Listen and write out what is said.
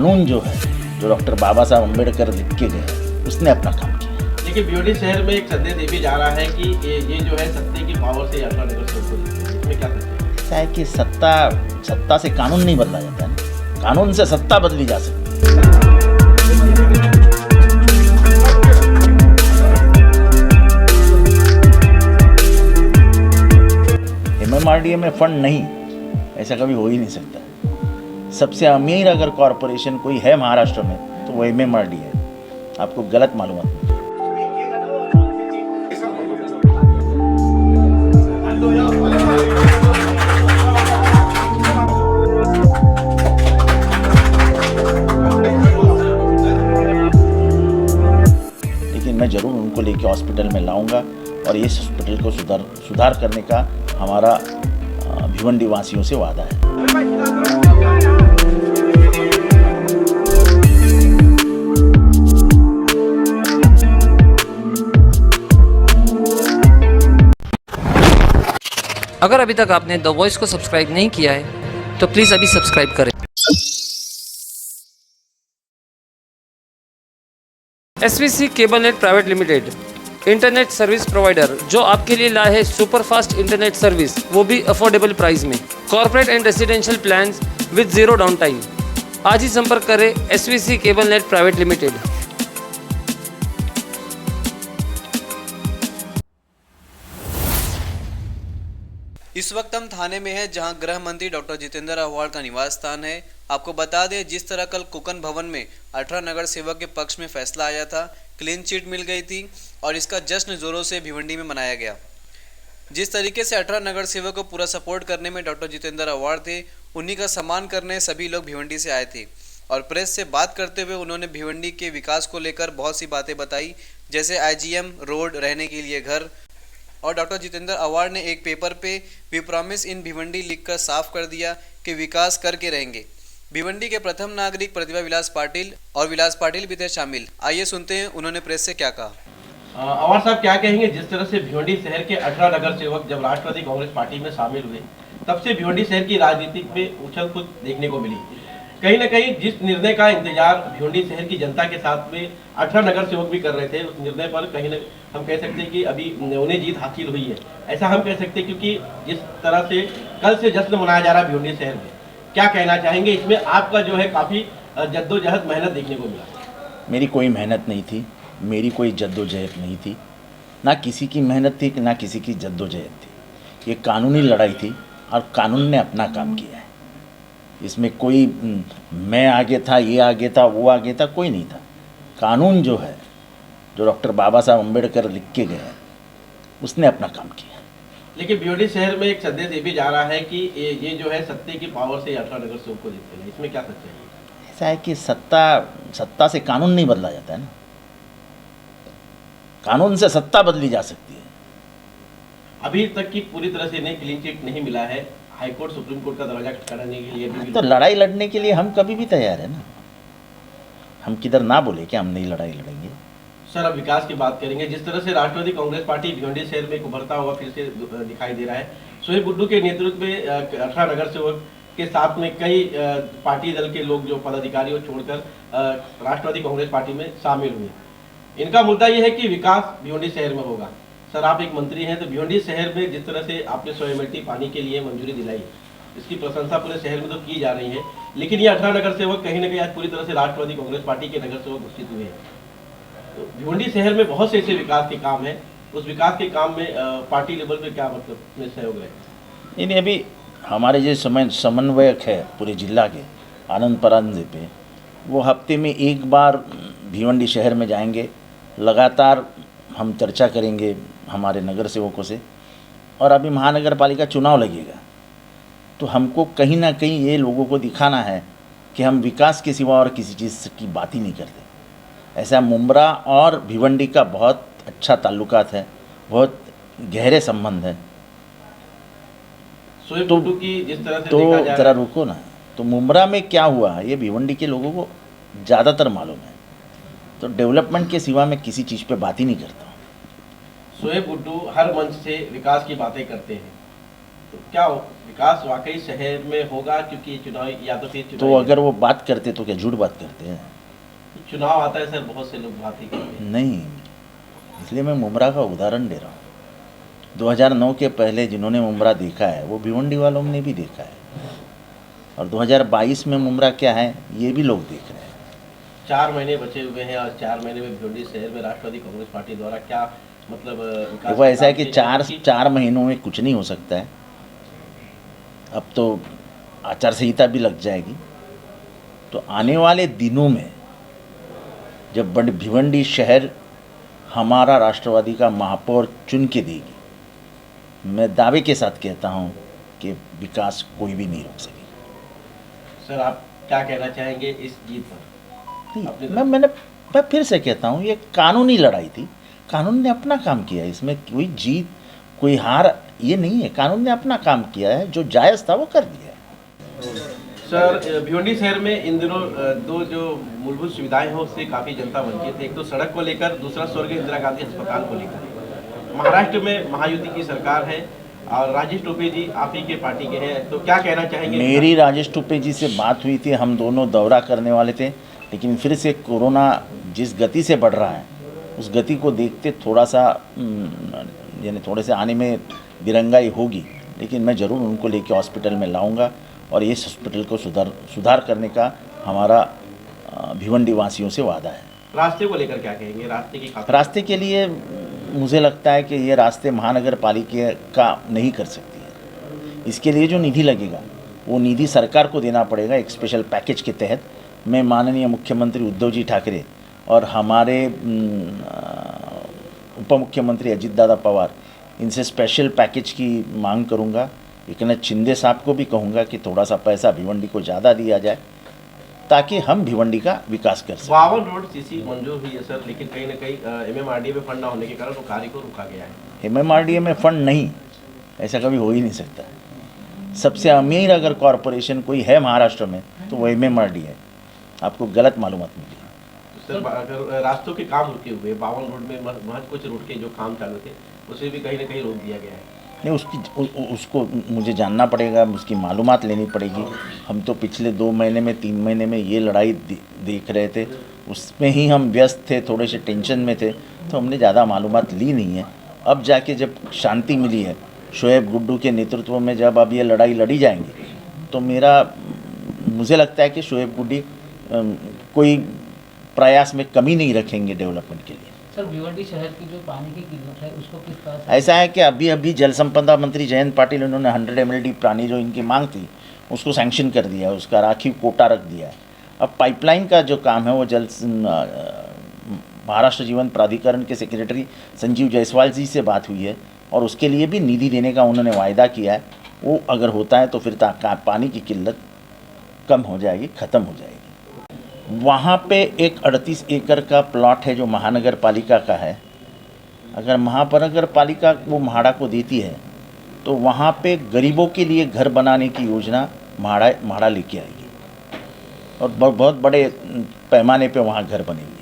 कानून जो है, जो डॉक्टर बाबा साहब अम्बेडकर लिख के गए, उसने अपना काम किया। लेकिन भिवंडी शहर में एक संदेश ये भी जा रहा है कि ये जो है सत्ते की पावर से 18 नगर से ऊपर, इसमें क्या सकते हैं? ऐसा है कि सत्ता से कानून नहीं बदला जाता है ना, कानून से सत्ता बदली जा सकती है। MMRDA में फंड नहीं, ऐसा कभी हो ही नहीं सकता। सबसे अमीर अगर कॉरपोरेशन कोई है महाराष्ट्र में तो वो MMRDA है। आपको गलत मालूम है। लेकिन मैं जरूर उनको लेके हॉस्पिटल में लाऊंगा और इस हॉस्पिटल को सुधार करने का हमारा भिवंडी वासियों से वादा है। अगर अभी तक आपने द वॉइस को सब्सक्राइब नहीं किया है तो प्लीज़ अभी सब्सक्राइब करें। SVC cable net private limited, internet service provider जो आपके लिए लाए है सुपर फास्ट इंटरनेट सर्विस, वो भी अफोर्डेबल प्राइस में। Corporate and residential plans with zero down time. आज ही संपर्क करें SVC cable net private limited. इस वक्त हम थाने में हैं जहां गृह मंत्री डॉक्टर जितेंद्र आव्हाड का निवास स्थान है। आपको बता दें, जिस तरह कल कुकन भवन में 18 नगर सेवक के पक्ष में फैसला आया था, क्लीन चिट मिल गई थी और इसका जश्न जोरों से भिवंडी में मनाया गया। जिस तरीके से 18 नगर सेवक को पूरा सपोर्ट करने में डॉक्टर जितेंद्र आव्हाड थे, उन्हीं का सम्मान करने सभी लोग भिवंडी से आए थे। और प्रेस से बात करते हुए उन्होंने भिवंडी के विकास को लेकर बहुत सी बातें बताई, जैसे IGM रोड, रहने के लिए घर। और डॉक्टर जितेंद्र आव्हाड ने एक पेपर पे वी प्रॉमिस इन भिवंडी लिखकर साफ कर दिया कि विकास करके रहेंगे। भिवंडी के प्रथम नागरिक प्रतिभा विलास पाटिल और विलास पाटिल भी थे शामिल। आइए सुनते हैं उन्होंने प्रेस से क्या कहा। आव्हाड साहब क्या कहेंगे, जिस तरह से भिवंडी शहर के 18 नगर सेवक जब राष्ट्रवादी कांग्रेस पार्टी में शामिल हुए, तब से भिवंडी शहर की राजनीति में उछल कूद देखने को मिली। कहीं ना कहीं जिस निर्णय का इंतजार भिवंडी शहर की जनता के साथ में 18 नगर सेवक भी कर रहे थे, उस निर्णय पर कहीं ना हम कह सकते हैं कि अभी उन्हें जीत हासिल हुई है, ऐसा हम कह सकते हैं। क्योंकि जिस तरह से कल से जश्न मनाया जा रहा है भिवंडी शहर में, क्या कहना चाहेंगे? इसमें आपका जो है काफ़ी जद्दोजहद मेहनत देखने को मिला। मेरी कोई मेहनत नहीं थी, मेरी कोई जद्दोजहद नहीं थी, ना किसी की मेहनत थी ना किसी की जद्दोजहद थी। ये कानूनी लड़ाई थी और कानून ने अपना काम किया है। इसमें कोई मैं आगे था, ये आगे था, वो आगे था, कोई नहीं था। कानून जो है, जो डॉक्टर बाबा साहब अम्बेडकर लिख के गए, उसने अपना काम किया। लेकिन भिवंडी शहर में एक संदेश ये भी जा रहा है कि ये जो है सत्ते की पावर से 18 नगर सेवक को जीतते हैं, इसमें क्या सच्चाई है? ऐसा है कि सत्ता से कानून नहीं बदला जाता है ना, कानून से सत्ता बदली जा सकती है। अभी तक की पूरी तरह से नहीं, क्लीन चिट नहीं मिला है। हाईकोर्ट, सुप्रीम कोर्ट का दरवाजा खटखटाने के लिए भी तो लड़ाई लड़ने के लिए हम कभी भी तैयार है ना। हम किधर ना बोले कि हम नहीं लड़ाई लड़ेंगे। सर, अब विकास की बात करेंगे। जिस तरह से राष्ट्रवादी कांग्रेस पार्टी भिवंडी शहर में उभरता हुआ फिर से दिखाई दे रहा है, सोहेब गुड्डू के नेतृत्व में 18 नगर सेवक के साथ में कई पार्टी दल के लोग जो पदाधिकारी को छोड़कर राष्ट्रवादी कांग्रेस पार्टी में शामिल हुए। इनका मुद्दा यह है कि विकास भिवंडी शहर में होगा। सर, आप एक मंत्री हैं, तो भिवंडी शहर में जिस तरह से आपने 100 MLT पानी के लिए मंजूरी दिलाई, इसकी प्रशंसा पूरे शहर में तो की जा रही है, लेकिन ये 18 नगर सेवक कहीं ना कहीं आज पूरी तरह से राष्ट्रवादी कांग्रेस पार्टी के नगर सेवक घोषित हुए हैं। तो भिवंडी शहर में बहुत से ऐसे विकास के काम हैं, उस विकास के काम में पार्टी लेवल पे क्या मतलब में सहयोग है? नहीं, अभी हमारे जो समन्वयक है पूरे जिला के, आनंद परांजे पे, वो हफ्ते में एक बार भिवंडी शहर में जाएंगे। लगातार हम चर्चा करेंगे हमारे नगर सेवकों से। और अभी महानगर पालिका चुनाव लगेगा, तो हमको कहीं ना कहीं ये लोगों को दिखाना है कि हम विकास के सिवा और किसी चीज़ की बात ही नहीं करते। ऐसा मुंब्रा और भिवंडी का बहुत अच्छा ताल्लुकात है, बहुत गहरे संबंध है। तो जरा रुको ना, तो मुंब्रा में क्या हुआ ये भिवंडी के लोगों को ज़्यादातर मालूम है। तो डेवलपमेंट के सिवा मैं किसी चीज़ पे बात ही नहीं करता हूँ। सोहेब गुड्डू हर मंच से विकास की बातें करते हैं, तो क्या विकास वाकई शहर में होगा, क्योंकि चुनाव या तो फिर तो चुनाव अगर वो बात करते तो क्या झूठ बात करते हैं? चुनाव आता है सर, बहुत से लोग बात ही करते हैं। नहीं, इसलिए मैं मुमरा का उदाहरण दे रहा हूँ। 2009 के पहले जिन्होंने मुमरा देखा है वो भिवंडी वालों ने भी देखा है, और 2022 में मुमरा क्या है ये भी लोग देख रहे हैं। 4 महीने बचे हुए हैं और 4 महीने में भिवंडी शहर में राष्ट्रवादी कांग्रेस पार्टी द्वारा क्या मतलब विकास देखो ऐसा है कि के काम किए चार महीनों में कुछ नहीं हो सकता है। अब तो आचार संहिता भी लग जाएगी, तो आने वाले दिनों में जब भिवंडी शहर हमारा राष्ट्रवादी का महापौर चुन के देगी, मैं दावे के साथ कहता हूँ कि विकास कोई भी नहीं रोक सकेगा। सर आप क्या कहना चाहेंगे इस जीत पर? नहीं, मैं फिर से कहता हूँ, ये कानूनी लड़ाई थी, कानून ने अपना काम किया है, इसमें कोई जीत कोई हार ये नहीं है। कानून ने अपना काम किया है, जो जायज़ था वो कर दिया है। सर भिवंडी शहर में इन दिनों दो जो मूलभूत सुविधाएं हैं उससे काफ़ी जनता वंचित है, एक तो सड़क को लेकर, दूसरा स्वर्गीय इंदिरा गांधी अस्पताल को लेकर। महाराष्ट्र में महायुति की सरकार है और राजेश टोपे जी आप ही के पार्टी के हैं, तो क्या कहना चाहेंगे? मेरी राजेश टोपे जी से बात हुई थी, हम दोनों दौरा करने वाले थे, लेकिन फिर से कोरोना जिस गति से बढ़ रहा है उस गति को देखते थोड़ा सा यानी थोड़े से आने में दिरंगाई होगी, लेकिन मैं ज़रूर उनको लेके हॉस्पिटल में लाऊंगा और इस हॉस्पिटल को सुधार करने का हमारा भिवंडी वासियों से वादा है। रास्ते को लेकर क्या कहेंगे? रास्ते की रास्ते के लिए मुझे लगता है कि ये रास्ते महानगर पालिका का नहीं कर सकती है। इसके लिए जो निधि लगेगा वो निधि सरकार को देना पड़ेगा एक स्पेशल पैकेज के तहत। मैं माननीय मुख्यमंत्री उद्धव जी ठाकरे और हमारे उप मुख्यमंत्री अजित दादा पवार इनसे स्पेशल पैकेज की मांग करूंगा। एकनाथ शिंदे साहब को भी कहूँगा कि थोड़ा सा पैसा भिवंडी को ज़्यादा दिया जाए ताकि हम भिवंडी का विकास कर सकें। 52 रोड सीसी मंजूर हुई है सर, लेकिन कहीं ना कहीं MMRDA में फंड ना होने के कारण वो कार्य को रोका गया है। MMRDA में फंड नहीं, ऐसा कभी हो ही नहीं सकता। सबसे अमीर अगर कॉरपोरेशन कोई है महाराष्ट्र में तो वो MMRDA है। आपको गलत मालूमात मिली। सर अगर रास्तों के काम रुके हुए 52 रोड में महज कुछ रोड के जो काम चालू थे उसे भी कहीं ना कहीं रोक दिया गया है। नहीं, उसको मुझे जानना पड़ेगा, उसकी मालूमात लेनी पड़ेगी। हम तो पिछले 2 महीने में 3 महीने में ये लड़ाई देख रहे थे, उसमें ही हम व्यस्त थे, थोड़े से टेंशन में थे, तो हमने ज़्यादा मालूमात ली नहीं है। अब जाके जब शांति मिली है शोएब गुड्डू के नेतृत्व में, जब अब ये लड़ाई लड़ी जाएंगी तो मुझे लगता है कि शोएब गुड्डी कोई प्रयास में कमी नहीं रखेंगे डेवलपमेंट के लिए। सर भिवंडी शहर की जो पानी की किल्लत है उसको किस तरह से? ऐसा है कि अभी जल संपदा मंत्री जयंत पाटिल उन्होंने 100 mld पानी जो इनकी मांग थी उसको सैंक्शन कर दिया है, उसका राखी कोटा रख दिया है। अब पाइपलाइन का जो काम है वो महाराष्ट्र जीवन प्राधिकरण के सेक्रेटरी संजीव जायसवाल जी से बात हुई है और उसके लिए भी निधि देने का उन्होंने वायदा किया है। वो अगर होता है तो फिर पानी की किल्लत कम हो जाएगी, ख़त्म हो जाएगी। वहाँ पे एक 38 एकड़ का प्लॉट है जो महानगर पालिका का है। अगर महानगर पालिका वो म्हाडा को देती है तो वहाँ पे गरीबों के लिए घर बनाने की योजना म्हाडा लेके आएगी और बहुत बड़े पैमाने पे वहाँ घर बनेंगे।